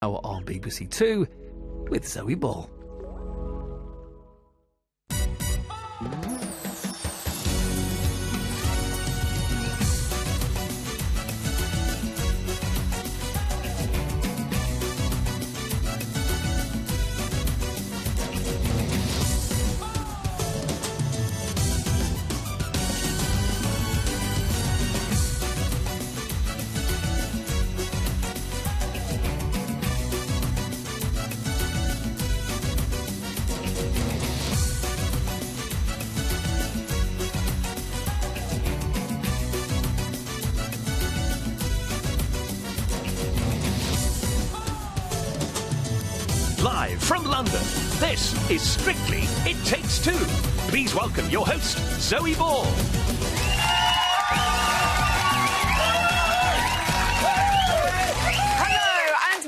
On BBC Two with Zoe Ball. Live from London, this is Strictly It Takes Two. Please welcome your host, Zoe Ball.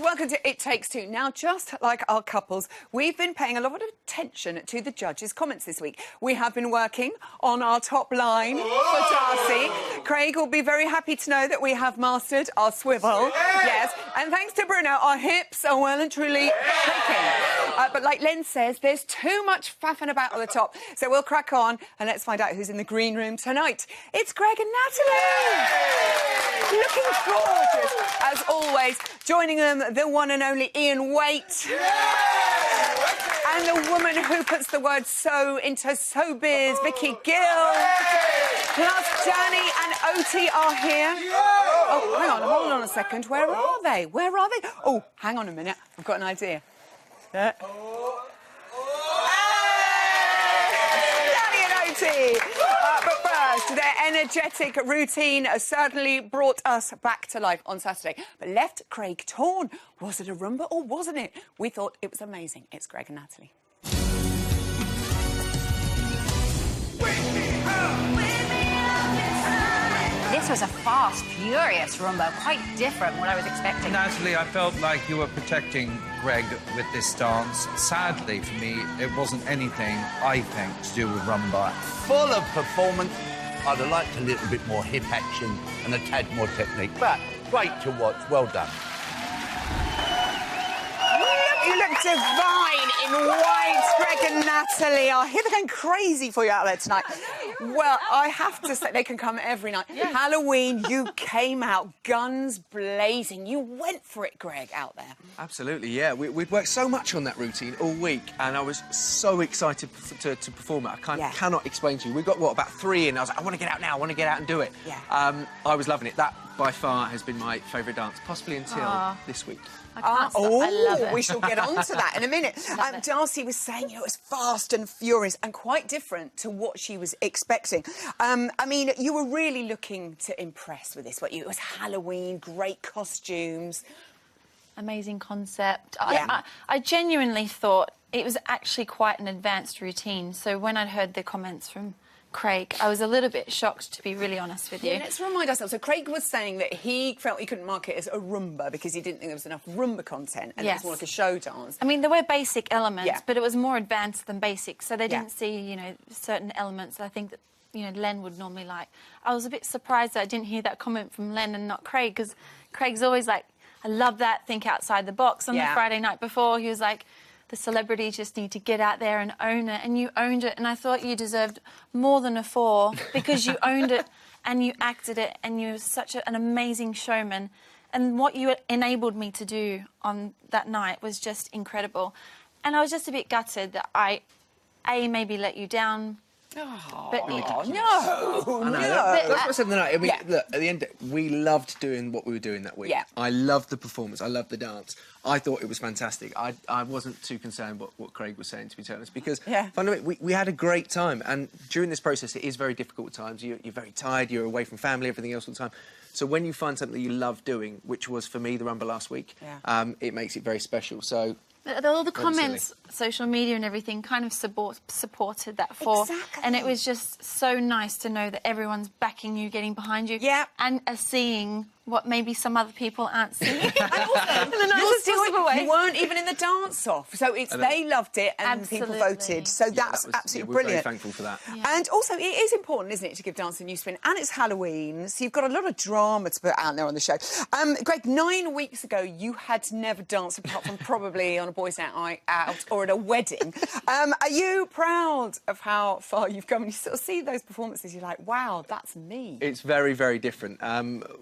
Welcome to It Takes Two. Now, just like our couples, we've been paying a lot of attention to the judges' comments this week. We have been working on our top line for Darcy. Craig will be very happy to know that we have mastered our swivel. Yes. And thanks to Bruno, our hips are well and truly shaking. But like Len says, there's too much faffing about at the top. So we'll crack on and let's find out who's in the green room tonight. It's Greg and Natalie! Looking gorgeous, as always. Joining them, the one and only Ian Waite. And the woman who puts the word so into showbiz, Vicky Gill. Plus Danny and Oti are here. Oh, hang on, hold on a second. Where are they? Where are they? Oh, hang on a minute. I've got an idea. Danny and Oti. But first, their energetic routine certainly brought us back to life on Saturday, but left Craig torn. Was it a Roomba or wasn't it? We thought it was amazing. It's Greg and Natalie. This was a fast, furious Roomba, quite different from what I was expecting. Natalie, I felt like you were protecting Greg with this dance. Sadly, for me, it wasn't anything, I think, to do with Rumba. Full of performance. I'd have liked a little bit more hip action and a tad more technique, but great to watch. Well done. You look divine in white, Greg and Natalie. I hear they're going crazy for you out there tonight. Well, I have to say, they can come every night. Yeah. Halloween, you came out guns blazing. You went for it, Greg, out there. Absolutely, yeah. We'd worked so much on that routine all week, and I was so excited to perform it. I cannot explain to you. We got, what, about 3 in, and I was like, I want to get out now, I want to get out and do it. Yeah. I was loving it. That, by far, has been my favourite dance, possibly until this week. I can't stop. I love it. We shall get on to that in a minute. Darcy was saying, you know, it was fast and furious and quite different to what she was expecting. I mean, you were really looking to impress with this, weren't you? It was Halloween, great costumes. Amazing concept. I genuinely thought it was actually quite an advanced routine. So when I'd heard the comments from Craig, I was a little bit shocked, to be really honest with you. Yeah, let's remind ourselves. So Craig was saying that he felt he couldn't mark it as a Roomba because he didn't think there was enough Roomba content and it was more like a show dance. I mean, there were basic elements, but it was more advanced than basic, so they didn't see, you know, certain elements I think that, you know, Len would normally like. I was a bit surprised that I didn't hear that comment from Len and not Craig, because Craig's always like, I love that, think outside the box. On the Friday night before, he was like, the celebrities just need to get out there and own it, and you owned it, and I thought you deserved more than a 4 because you owned it and you acted it and you were such an amazing showman, and what you enabled me to do on that night was just incredible. And I was just a bit gutted that I maybe let you down. Oh, but no. I know. That's what I said the night. I mean, look, at the end, we loved doing what we were doing that week. Yeah. I loved the performance. I loved the dance. I thought it was fantastic. I wasn't too concerned what Craig was saying, to be honest, because fundamentally, we had a great time. And during this process, it is very difficult at times. You're very tired. You're away from family, everything else all the time. So when you find something that you love doing, which was, for me, the Rumba last week, it makes it very special. So all the comments, social media and everything kind of supported that 4. Exactly. And it was just so nice to know that everyone's backing you, getting behind you, and are seeing what maybe some other people aren't seeing. And also, in the nicest possible way. You weren't even in the dance-off. So they loved it and people voted. So that's absolutely brilliant. We're very thankful for that. Yeah. And also, it is important, isn't it, to give dance a new spin. And it's Halloween, so you've got a lot of drama to put out there on the show. Greg, 9 weeks ago, you had never danced apart from probably on a boys' night out or at a wedding. Are you proud of how far you've come? And you sort of see those performances, you're like, wow, that's me. It's very, very different.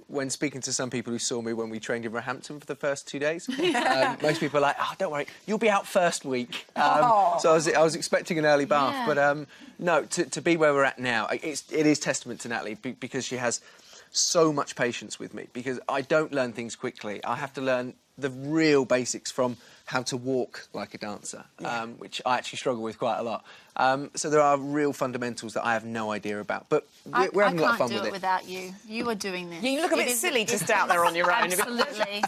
When speaking to some people who saw me when we trained in Roehampton for the first 2 days, most people are like, oh, don't worry, you'll be out first week. So I was expecting an early bath, but no, to be where we're at now, it is testament to Natalie because she has so much patience with me, because I don't learn things quickly. I have to learn the real basics from how to walk like a dancer, which I actually struggle with quite a lot. So there are real fundamentals that I have no idea about, but we're having a lot of fun with it. I can't do it without you. You are doing this. You look a bit silly just out there on your own. Absolutely.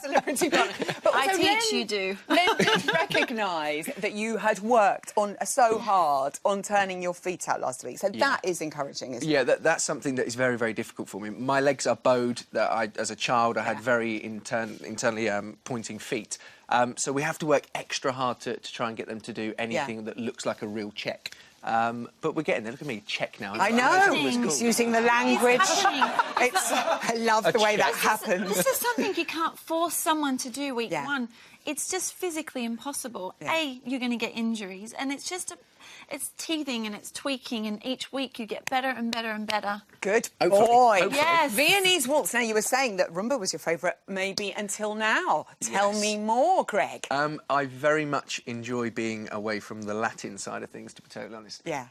But I teach, you do. Len did recognise that you had worked so hard on turning your feet out last week, so that is encouraging, isn't it? That's something that is very, very difficult for me. My legs are bowed. As a child, I had very internally pointing feet. So we have to work extra hard to try and get them to do anything that looks like a real check. But we're getting there. Look at me, check now. I know. He's using the language. I love the way that happens. This is something you can't force someone to do week one. It's just physically impossible. You're going to get injuries, and it's just it's teething and it's tweaking, and each week you get better and better and better. Good boy. Yes. Viennese waltz. Now, you were saying that rumba was your favourite maybe until now. Tell me more, Greg. I very much enjoy being away from the Latin side of things, to be totally honest. Yeah.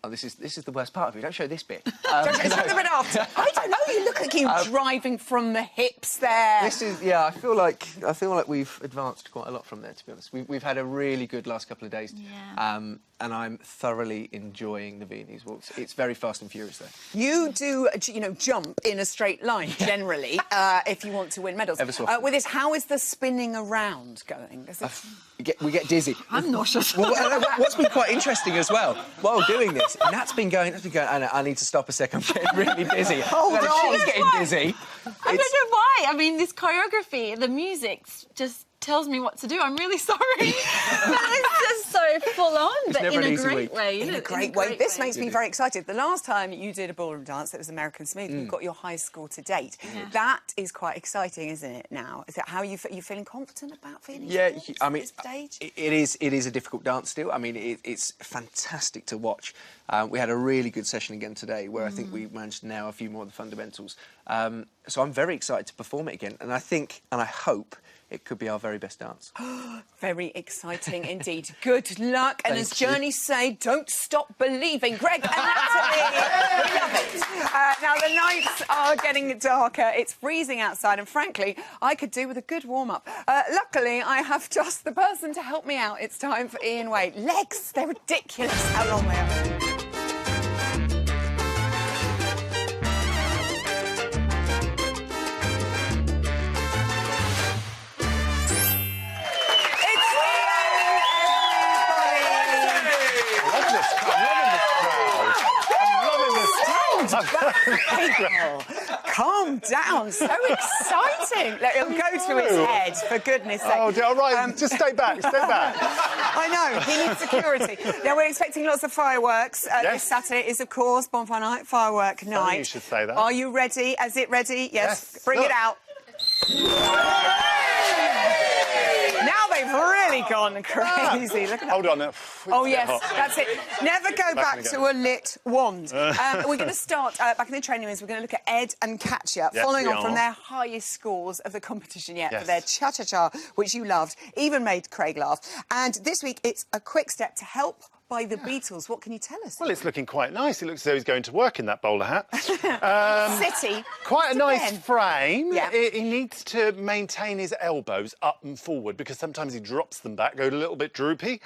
This is the worst part of it. Don't show this bit. Don't show the bit after. I don't know. You look like you driving from the hips there. This is I feel like we've advanced quite a lot from there. To be honest, we've had a really good last couple of days. Yeah. And I'm thoroughly enjoying the Viennese waltz. It's very fast and furious, though. You do, jump in a straight line generally if you want to win medals. Ever so often. With this, how is the spinning around going? We get dizzy. I'm nauseous. Well, what's been quite interesting as well, while doing this, Nat's been going, I need to stop a sec, I'm getting really dizzy. Hold on. She's getting dizzy. I don't know why. I mean, this choreography, the music just tells me what to do. I'm really sorry. It's just so full on, but in a great way. In a great way. This makes me very excited. The last time you did a ballroom dance, it was American Smooth. You got your high score to date. Yeah. That is quite exciting, isn't it, now? Is it how you feeling confident about feeling? Yeah, I mean, it is a difficult dance still. I mean, it's fantastic to watch. We had a really good session again today where I think we managed to nail a few more of the fundamentals. So I'm very excited to perform it again. And I think, and I hope, it could be our very best dance. Very exciting indeed. Good luck. And as Journey say, don't stop believing. Greg and Natalie, love it. Now, the nights are getting darker. It's freezing outside. And frankly, I could do with a good warm-up. Luckily, I have just the person to help me out. It's time for Ian Wade. Legs, they're ridiculous how long they are. Calm down. So exciting. It'll go to his head, for goodness sake. Oh, dear. All right, just stay back, stay back. I know, he needs security. Now, we're expecting lots of fireworks. This Saturday is, of course, Bonfire Night, Firework Night. You should say that. Are you ready? Is it ready? Yes. Bring it out. Now they've really gone crazy. Look at that. Hold on. Oh, yes, that's it. Never go back to a lit wand. We're going to start back in the training rooms. We're going to look at Ed and Katya, following on from their highest scores of the competition yet for their cha-cha-cha, which you loved, even made Craig laugh. And this week, it's a quick step to help by the Beatles. What can you tell us? Well, it's looking quite nice. It looks as though he's going to work in that bowler hat. City. Quite a nice frame. Yeah. He needs to maintain his elbows up and forward because sometimes he drops them back, go a little bit droopy.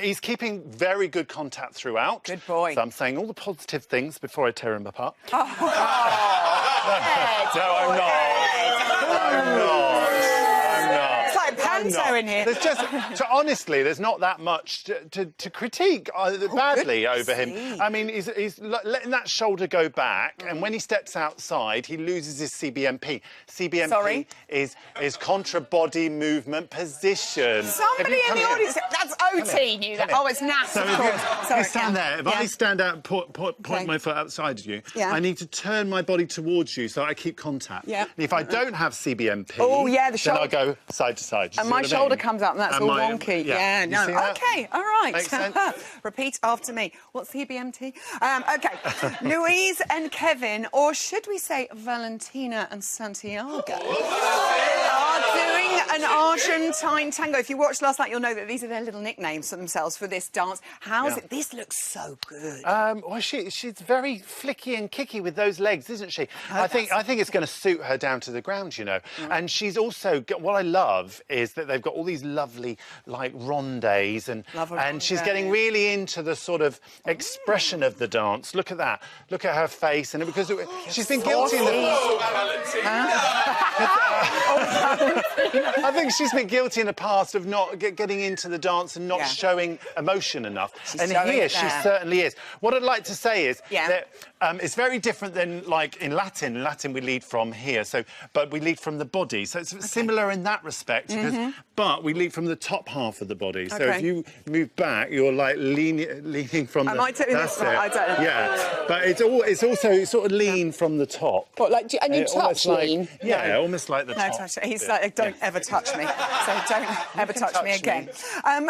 He's keeping very good contact throughout. Good boy. So I'm saying all the positive things before I tear him apart. Oh. No, I'm not. I'm not. It's like panto in here. There's just, honestly, there's not that much to critique badly over him. I mean, he's letting that shoulder go back, and when he steps outside, he loses his CBMP. CBMP is contra-body movement position. Somebody in the audience, that's OT knew that. Oh, it's NAS, so of course. Sorry, you stand there. If I stand out and point my foot outside of you, I need to turn my body towards you so I keep contact. Yeah. And if I don't have CBMP, then I go side to side. And my shoulder comes up and that's all wonky. Yeah, no. OK, all right. Makes sense. Repeat after me. What's CBMT? OK, Louise and Kevin, or should we say Valentina and Santiago, are doing an Argentine tango. If you watched last night, you'll know that these are their little nicknames for themselves for this dance. How's it? This looks so good. Well, she's very flicky and kicky with those legs, isn't she? I think it's going to suit her down to the ground, you know. And she's also what I love is that they've got all these lovely like rondes and she's getting really into the sort of expression of the dance. Look at that. Look at her face, and because she's been guilty. I think she's been guilty in the past of not getting into the dance and not showing emotion enough. And here she certainly is. What I'd like to say is that it's very different than like in Latin. In Latin we lead from here, but we lead from the body. So it's similar in that respect, but we lead from the top half of the body. So if you move back, you're like leaning from the... Am I doing this right? I don't know. Yeah, but it's also sort of lean from the top. What, like, and you touch lean? Yeah, almost like the top. Touch. He's like, don't ever touch me. So don't ever touch me again.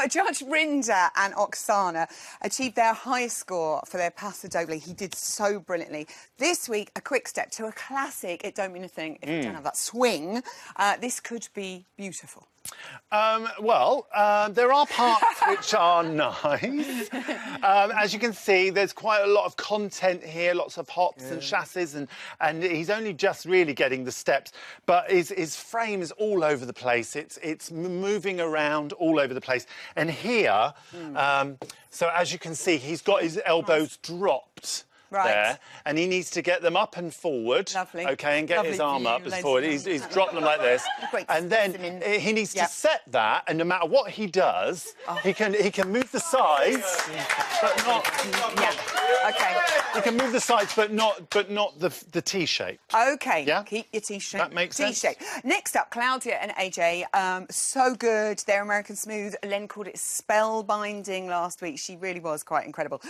Judge Rinder and Oksana achieved their highest score for their Paso Doble. He did so brilliantly. This week, a quick step to a classic, It Don't Mean a Thing If You Don't Have That Swing. This could be beautiful. There are parts which are nice. As you can see, there's quite a lot of content here, lots of hops and chassis, and he's only just really getting the steps. But his frame is all over the place. It's moving around all over the place. And here, so as you can see, he's got his elbows dropped. There, and he needs to get them up and forward, okay, and get his arm up and forward. He's dropped them like this, and then he needs to set that. And no matter what he does, he can move the sides, but not. He can move the sides, but not the T shape. Okay. Yeah. Keep your T shape. That makes sense. T shape. Next up, Claudia and AJ. So good. They're American Smooth. Len called it spellbinding last week. She really was quite incredible.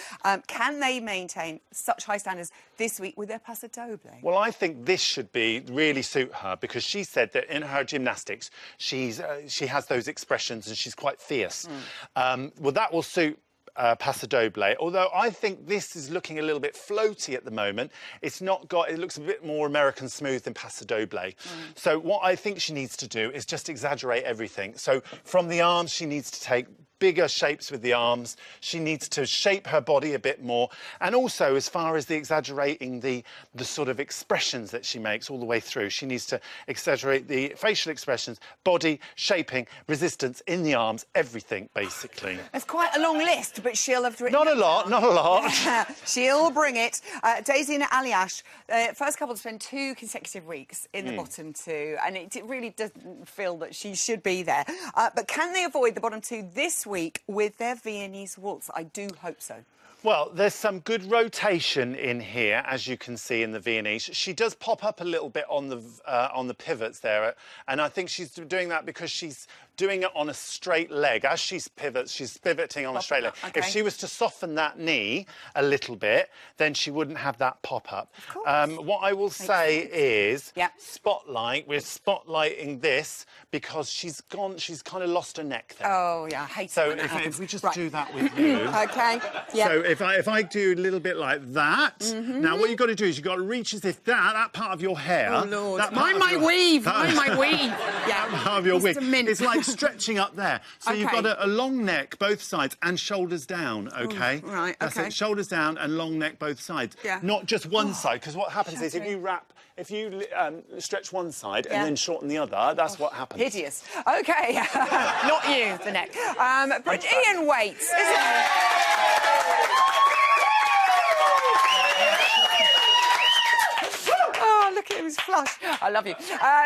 Can they maintain such high standards this week with their Paso Doble? Well, I think this should really suit her, because she said that in her gymnastics she has those expressions and she's quite fierce. Well, that will suit Paso Doble, although I think this is looking a little bit floaty at the moment. It looks a bit more American Smooth than Paso Doble. So what I think she needs to do is just exaggerate everything. So from the arms, she needs to take bigger shapes with the arms. She needs to shape her body a bit more. And also, as far as the exaggerating the sort of expressions that she makes all the way through, she needs to exaggerate the facial expressions, body, shaping, resistance in the arms, everything, basically. It's quite a long list, but she'll have written... Not a lot. She'll bring it. Daisy and Aliash, first couple to spend 2 consecutive weeks in the bottom 2, and it really doesn't feel that she should be there. But can they avoid the bottom 2 this week with their Viennese waltz? I do hope so. Well, there's some good rotation in here, as you can see in the Viennese. She does pop up a little bit on the pivots there, and I think she's doing that because she's doing it on a straight leg. As she pivots, she's pivoting on a straight leg. Okay. If she was to soften that knee a little bit, then she wouldn't have that pop-up. What I will say is, spotlight, we're spotlighting this because she's kind of lost her neck there. Oh, yeah, I hate so it. So if we just do that with you. Okay, So if I do a little bit like that, now what you've got to do is you've got to reach as if that part of your hair... Oh, Lord. Mind my weave! Mind my weave! That part of your wig. It's like stretching up there. So you've got a long neck, both sides, and shoulders down, OK? Ooh, right, That's it. Shoulders down and long neck, both sides. Yeah. Not just one side, because what happens is if you stretch one side and then shorten the other, that's what happens. Hideous. OK. Not you, the neck. But Ian waits, isn't it? Look, it was flush. I love you.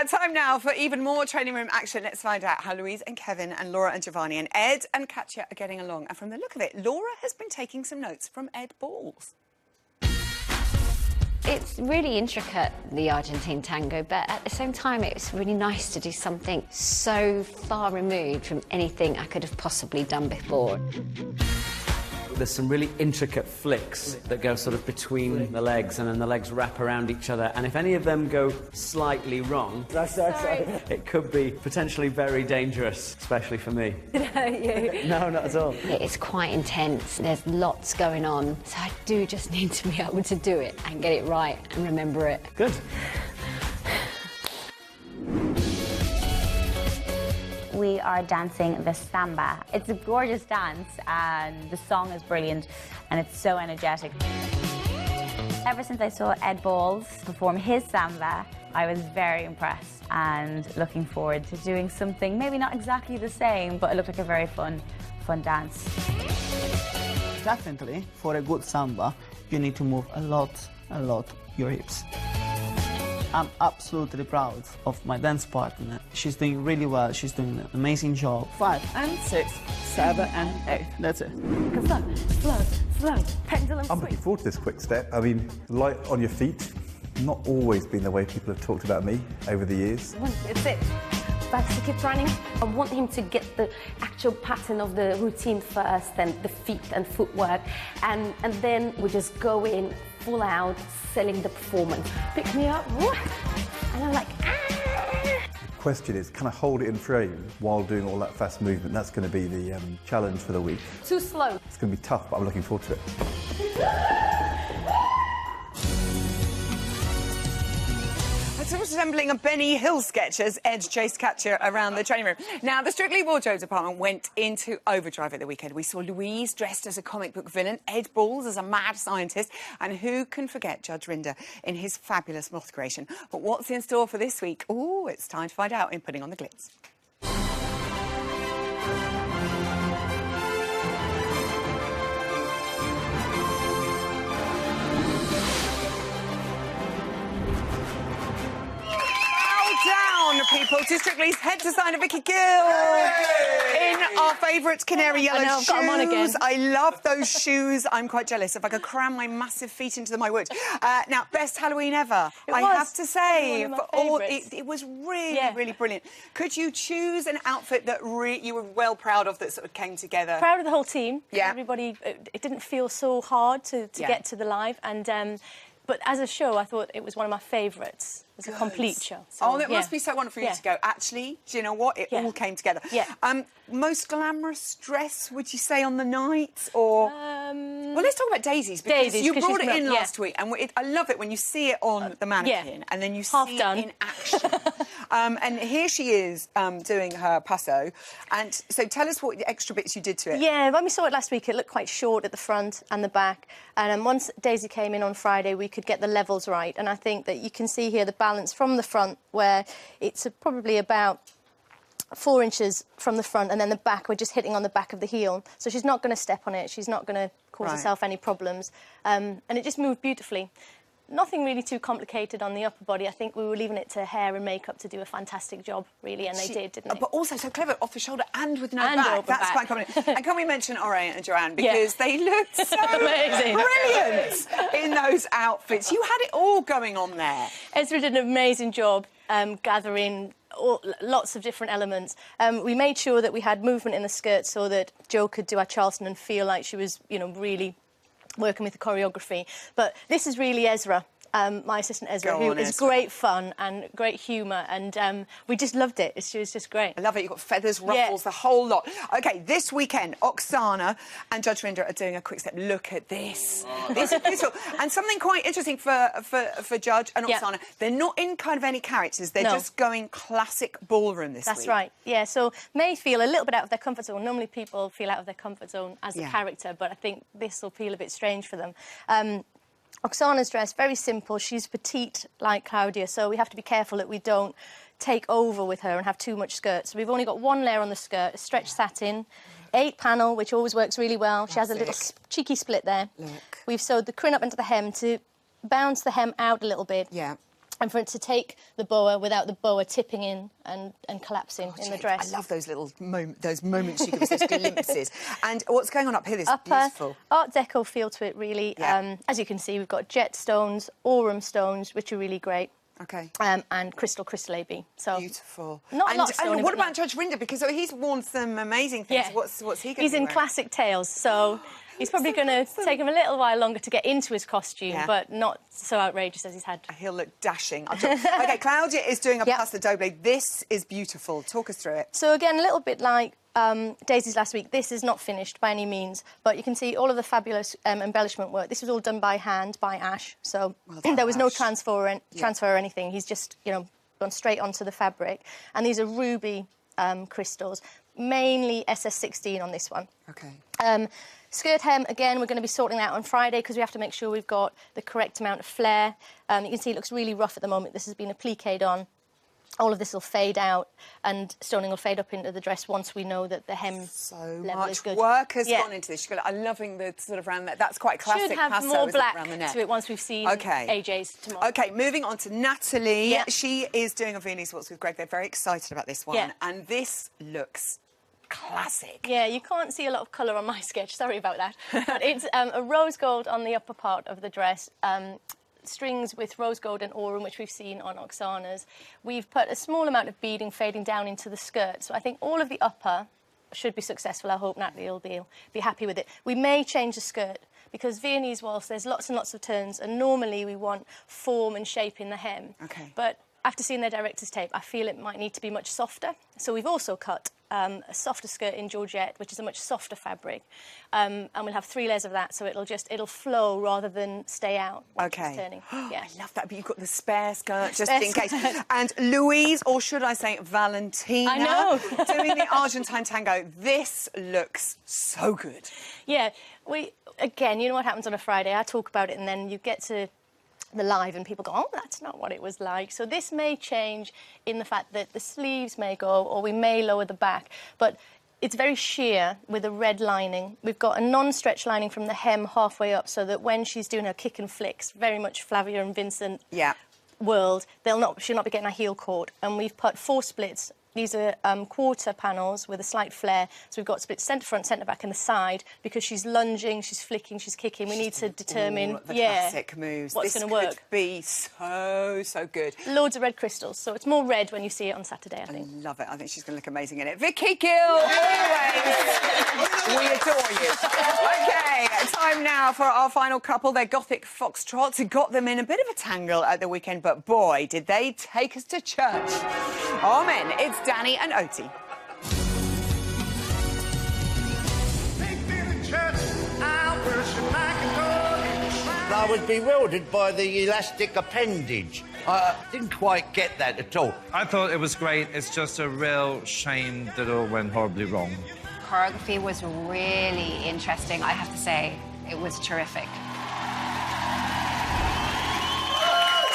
Time now for even more training room action. Let's find out how Louise and Kevin and Laura and Giovanni and Ed and Katya are getting along. And from the look of it, Laura has been taking some notes from Ed Balls. It's really intricate, the Argentine tango, but at the same time, it's really nice to do something so far removed from anything I could have possibly done before. There's some really intricate flicks that go sort of between the legs, and then the legs wrap around each other, and if any of them go slightly wrong, it could be potentially very dangerous, especially for me. Did I hurt you? No, not at all. It's quite intense. There's lots going on, so I do just need to be able to do it and get it right and remember it. Good. We are dancing the samba. It's a gorgeous dance and the song is brilliant and it's so energetic. Ever since I saw Ed Balls perform his samba, I was very impressed and looking forward to doing something maybe not exactly the same, but it looked like a very fun dance. Definitely, for a good samba, you need to move a lot your hips. I'm absolutely proud of my dance partner. She's doing really well. She's doing an amazing job. 5 and 6, 7 and 8. That's it. Slow, pendulum I'm looking forward to this quick step. I mean, light on your feet, not always been the way people have talked about me over the years. That's it. But to keep running. I want him to get the actual pattern of the routine first, and the feet and footwork, and then we just go in full out, selling the performance. Pick me up, and I'm like, ah! The question is, can I hold it in frame while doing all that fast movement? That's going to be the challenge for the week. Too slow. It's going to be tough, but I'm looking forward to it. It's resembling a Benny Hill sketch as Ed chased Katya around the training room. Now, the Strictly Wardrobe department went into overdrive at the weekend. We saw Louise dressed as a comic book villain, Ed Balls as a mad scientist, and who can forget Judge Rinder in his fabulous moth creation. But what's in store for this week? Oh, it's time to find out in Putting on the Glitz. People to Strictly's head designer Vicky Gill in our favourite canary yellow shoes. Got 'em on again. I love those shoes. I'm quite jealous. If I could cram my massive feet into them, I would. Now, best Halloween ever. I have to say, it was really brilliant. Could you choose an outfit that you were well proud of that sort of came together? Proud of the whole team. Yeah. Everybody. It didn't feel so hard to get to the live, and but as a show, I thought it was one of my favourites. It's a complete show. So, it must be so wonderful for you to go, actually, do you know what? It all came together. Yeah. Most glamorous dress, would you say, on the night? Or well, let's talk about Daisy's, because you brought it in last week, and I love it when you see it on the mannequin and then you see it in action. And here she is doing her passo. And so tell us what the extra bits you did to it. Yeah, when we saw it last week, it looked quite short at the front and the back. And once Daisy came in on Friday, we could get the levels right. And I think that you can see here the balance from the front, where it's probably about 4 inches from the front, and then the back, we're just hitting on the back of the heel. So she's not going to step on it. She's not going to cause herself any problems. And it just moved beautifully. Nothing really too complicated on the upper body. I think we were leaving it to hair and makeup to do a fantastic job, really, and they did, didn't they? But also so clever, off the shoulder and with no back. That's quite common. And can we mention Ore and Joanne, because they looked so amazing, brilliant in those outfits. You had it all going on there. Ezra did an amazing job gathering lots of different elements. We made sure that we had movement in the skirt so that Jo could do our Charleston and feel like she was, really working with the choreography. But this is really Ezra, my assistant Ezra, who is great fun and great humour, and we just loved it. She was just great. I love it. You've got feathers, ruffles, the whole lot. OK, this weekend, Oksana and Judge Rinder are doing a quick step. Look at this. This is beautiful. And something quite interesting for Judge and Oksana, they're not in kind of any characters. They're just going classic ballroom this week. That's right, yeah. So may feel a little bit out of their comfort zone. Normally people feel out of their comfort zone as a character, but I think this will feel a bit strange for them. Oksana's dress, very simple. She's petite like Claudia, so we have to be careful that we don't take over with her and have too much skirt. So we've only got one layer on the skirt, a stretch satin, 8 panel, which always works really well. She has a little cheeky split there. Look. We've sewed the crin up into the hem to bounce the hem out a little bit. Yeah. and for it to take the boa without the boa tipping in and collapsing in the dress. I love those little moments you give us, those glimpses. And what's going on up here? This is beautiful. Art Deco feel to it, really. Yeah. As you can see, we've got jet stones, aurum stones, which are really great. Okay. And crystal AB. So beautiful. Not a lot of stone. And what about Judge Rinder? Because he's worn some amazing things. Yeah. What's he going to be He's in wearing? classic tails, so he's probably going to take him a little while longer to get into his costume, but not so outrageous as he's had. He'll look dashing. OK, Claudia is doing a Paso Doble. This is beautiful. Talk us through it. So, again, a little bit like Daisy's last week, this is not finished by any means, but you can see all of the fabulous embellishment work. This was all done by hand, by Ash, so there was no transfer or anything. He's just, you know, gone straight onto the fabric. And these are ruby crystals, mainly SS16 on this one. OK. Skirt hem, again, we're going to be sorting out on Friday because we have to make sure we've got the correct amount of flare. You can see it looks really rough at the moment. This has been appliqued on. All of this will fade out and stoning will fade up into the dress once we know that the hem level is good. So much work has gone into this. I'm loving the sort of round neck. That's quite classic. Should have Paso, more isn't black it, around the neck? to it once we've seen AJ's tomorrow. OK, moving on to Natalie. Yeah. She is doing a Viennese waltz with Greg. They're very excited about this one. Yeah. And this looks classic. Yeah, you can't see a lot of colour on my sketch. Sorry about that. But it's a rose gold on the upper part of the dress. Strings with rose gold and aurum, which we've seen on Oksana's. We've put a small amount of beading fading down into the skirt. So I think all of the upper should be successful. I hope Natalie will be happy with it. We may change the skirt because Viennese waltz, there's lots and lots of turns, and normally we want form and shape in the hem. OK. But after seeing their director's tape, I feel it might need to be much softer. So we've also cut a softer skirt in Georgette, which is a much softer fabric. And we'll have 3 layers of that, so it'll flow rather than stay out when it's turning. Yeah. I love that, but you've got the spare skirt just in case. And Louise, or should I say Valentina, I know. doing the Argentine tango. This looks so good. Yeah, again, you know what happens on a Friday? I talk about it and then you get to the live and people go, oh, that's not what it was like. So this may change in the fact that the sleeves may go or we may lower the back, but it's very sheer with a red lining. We've got a non-stretch lining from the hem halfway up so that when she's doing her kick and flicks, very much Flavia and Vincent world, she'll not be getting a heel caught. And we've put 4 splits. These are quarter panels with a slight flare. So we've got split centre front, centre back and the side because she's lunging, she's flicking, she's kicking. We need to determine the classic moves. What's going to work. This could be so good. Loads of red crystals, so it's more red when you see it on Saturday, I think. I love it. I think she's going to look amazing in it. Vicky Gill, always. We adore you. OK, time now for our final couple. They're Gothic Foxtrots who got them in a bit of a tangle at the weekend, but boy, did they take us to church. Oh, men, it's Danny and Oti. I was bewildered by the elastic appendage. I didn't quite get that at all. I thought it was great. It's just a real shame that it all went horribly wrong. Choreography was really interesting, I have to say. It was terrific.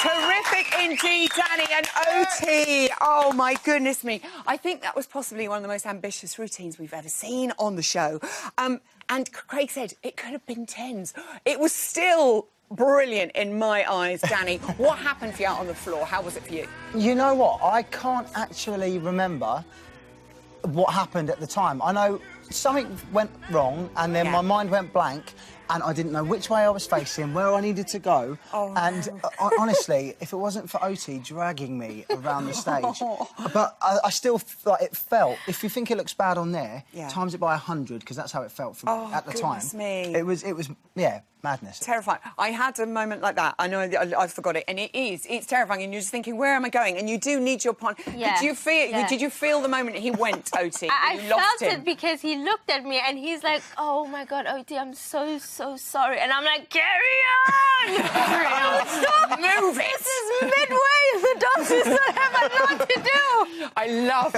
Terrific indeed, Danny and Oti. Oh, my goodness me. I think that was possibly one of the most ambitious routines we've ever seen on the show. And Craig said it could have been 10s. It was still brilliant in my eyes, Danny. What happened for you out on the floor? How was it for you? You know what? I can't actually remember what happened at the time. I know something went wrong and then my mind went blank and I didn't know which way I was facing, where I needed to go. Honestly, if it wasn't for Oti dragging me around the stage, but I still, like, it felt, if you think it looks bad on there, times it by 100, because that's how it felt for me at the time. Me. It was, yeah, madness. Terrifying. I had a moment like that. I know I forgot it, and it's terrifying. And you're just thinking, where am I going? And you do need your partner. Yeah. Did you feel? Yeah. Did you feel the moment he went, Oti? I you lost felt him? it because he looked at me and he's like, "Oh my God, Oti, I'm so sorry." And I'm like, "Carry on, carry on, stop, move it. This is midway. The dancers don't have a lot to do." I love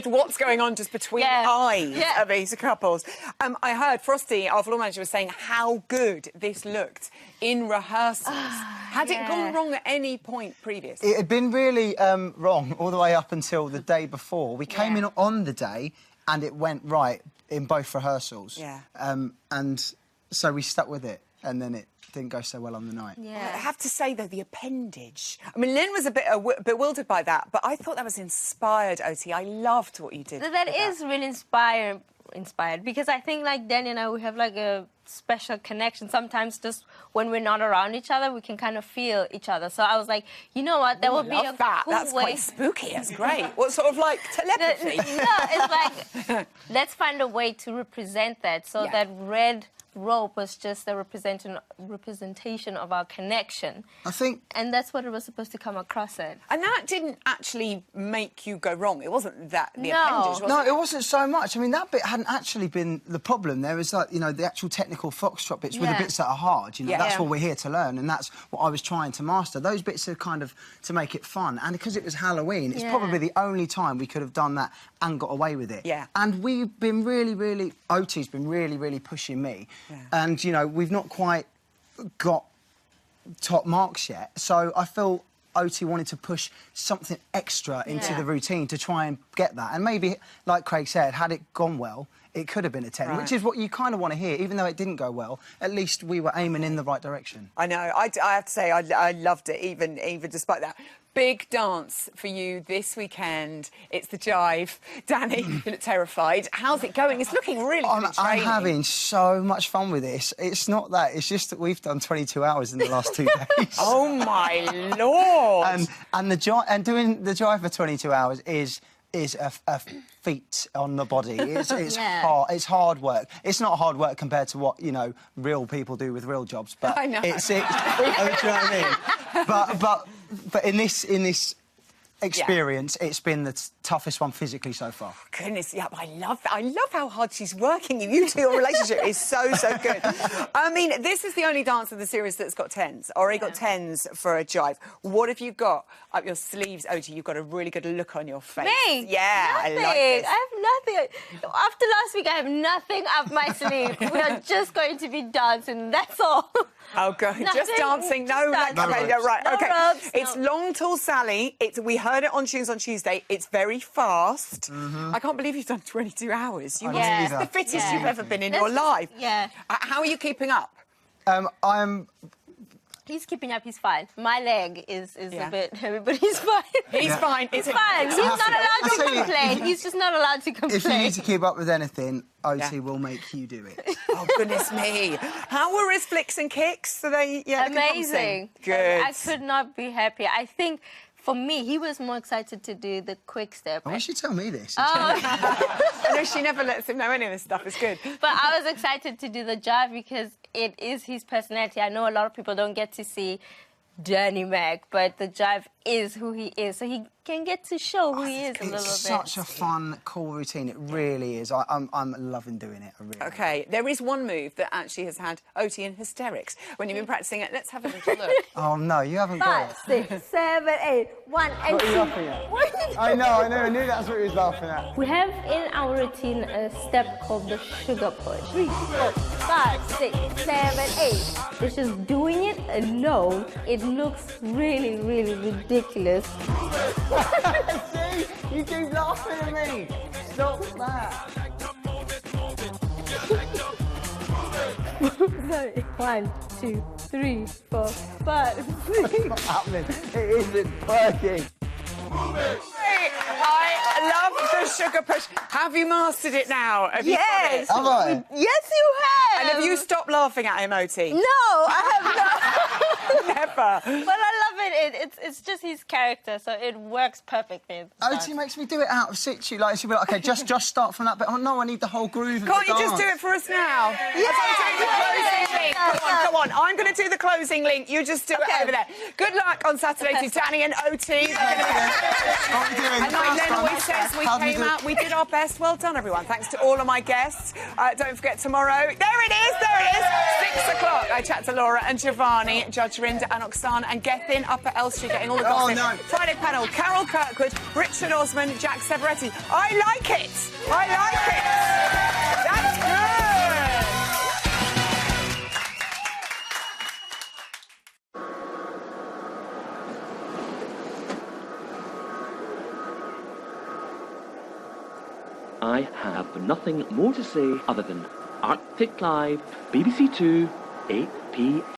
what's going on just between the eyes of these couples. I heard Frosty, our floor manager, was saying how good this looked in rehearsals. Had it gone wrong at any point previous? It had been really wrong all the way up until the day before. We came in on the day and it went right in both rehearsals. Yeah. And so we stuck with it. and then it didn't go so well on the night. Yeah. I have to say, though, the appendage. I mean, Lynn was a bit bewildered by that, but I thought that was inspired, Oti. I loved what you did. That is really inspired because I think, like, Danny and I, we have, like, a special connection. Sometimes just when we're not around each other, we can kind of feel each other. So I was like, you know what, that would be a cool That's way. Quite spooky. That's great. What sort of, like, telepathy? No, it's like, let's find a way to represent that. So that red rope was just a representation of our connection. I think... And that's what it was supposed to come across at. And that didn't actually make you go wrong. It wasn't that, the appendage, was No, it? it wasn't so much. I mean, that bit hadn't actually been the problem. There was, like, you know, the actual technical foxtrot bits with the bits that are hard. You know, that's what we're here to learn, and that's what I was trying to master. Those bits are kind of to make it fun. And because it was Halloween, it's probably the only time we could have done that and got away with it. Yeah. And we've been really... Oti's been really pushing me. Yeah. And, you know, we've not quite got top marks yet. So I feel Oti wanted to push something extra into the routine to try and get that. And maybe, like Craig said, had it gone well, it could have been a 10, which is what you kind of want to hear. Even though it didn't go well, at least we were aiming in the right direction. I know. I have to say, I loved it, even despite that. Big dance for you this weekend. It's the jive. Danny, you look terrified. How's it going? It's looking really good. I'm having so much fun with this. It's not that. It's just that we've done 22 hours in the last 2 days. Oh, my Lord. And doing the jive for 22 hours is a feat on the body. It's hard. It's hard work. It's not hard work compared to what, you know, real people do with real jobs. But I know. It's do you know what I mean? But in this experience, it's been the toughest one physically so far. Goodness, yeah, I love that. I love how hard she's working. You two, your relationship is so good. I mean, this is the only dance of the series that's got 10s. Already got 10s for a jive. What have you got up your sleeves, Oti? You've got a really good look on your face. Me? Yeah, nothing. I like this. I have nothing. After last week, I have nothing up my sleeve. We are just going to be dancing, that's all. Oh, God, just dancing. No, right, okay. Ropes, it's Long Tall Sally. We heard it on Tunes on Tuesday. It's very fast. I can't believe you've done 22 hours. It's the fittest you've ever been in your life. Yeah. How are you keeping up? He's keeping up, he's fine. My leg is a bit heavy, but he's fine. He's fine. He's fine. He's not allowed to complain. He's just not allowed to complain. If you need to keep up with anything, Oti will make you do it. Oh, goodness me. How were his flicks and kicks? Are they, amazing. Good. I could not be happier. I think, for me, he was more excited to do the quick step. Why should you tell me this? I know she never lets him know any of this stuff. It's good. But I was excited to do the jive because it is his personality. I know a lot of people don't get to see Danny Mac, but the jive is who he is, so he can get to show who he is a little bit. It's such a fun, cool routine. It really is. I'm loving doing it. I really OK, there is one move that actually has had Oti in hysterics. When you've been practising it, let's have a little look. Oh, no, you haven't got it. 5, 6, 7, 8, 1, and What are you 2. laughing at? I know, I knew that's what he was laughing at. We have in our routine a step called the sugar push. 3, 4, 5, 6, 7, 8. It's just doing it alone. It looks really, really ridiculous. See? You keep laughing at me. Stop that. 1, 2, 3, 4, 5, 6. It's not happening. It isn't working. I love the sugar push. Have you mastered it now? Have you got it? Have I? Yes, you have. And have you stopped laughing at him, Oti? No, I have not. Never. But I love it. It's just his character, so it works perfectly. Oti makes me do it out of situ. Like, she'll be like, OK, just start from that bit. Oh, no, I need the whole groove of Can't the you just dance. do it for us now? Yeah. Come on. I'm going to do the closing link. You just do it over there. Good luck on Saturday to Danny and Oti. And like Len always says, we came out, we did our best. Well done, everyone. Thanks to all of my guests. Don't forget tomorrow. There it is. 6 o'clock. I chat to Laura and Giovanni, Judge Rinda and Oksana and Gethin up at Elstree getting all the gossip. no. Friday panel, Carol Kirkwood, Richard Osman, Jack Severetti. I like it. That's good. I have nothing more to say other than Arctic Live, BBC Two, 8 p.m.